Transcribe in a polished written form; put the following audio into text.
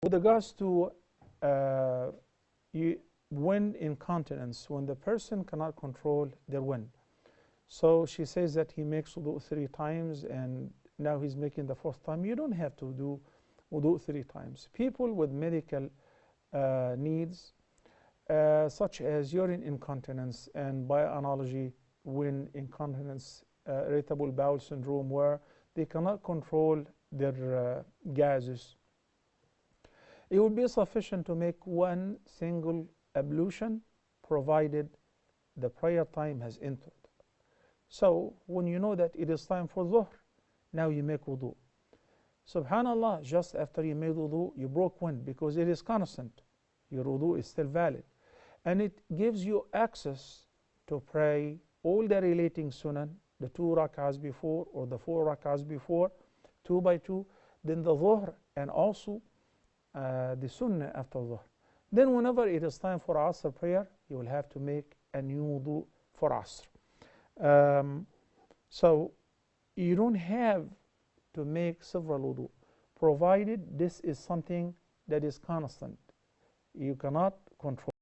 With regards to wind incontinence, when the person cannot control their wind. So she says that he makes wudu 3 times and now he's making the 4th time. You don't have to do wudu 3 times. People with medical needs, such as urine incontinence and by analogy wind incontinence, irritable bowel syndrome, where they cannot control their gases, it would be sufficient to make 1 single ablution provided the prayer time has entered. So when you know that it is time for dhuhr, now you make wudu. Subhanallah, just after you made wudu, you broke wind because it is constant. Your wudu is still valid. And it gives you access to pray all the relating sunan, the 2 rak'ahs before or the 4 rak'ahs before, 2 by 2, then the dhuhr and also the sunnah after dhuhr. Then whenever it is time for Asr prayer, you will have to make a new wudu for Asr. So you don't have to make several wudu, provided this is something that is constant. You cannot control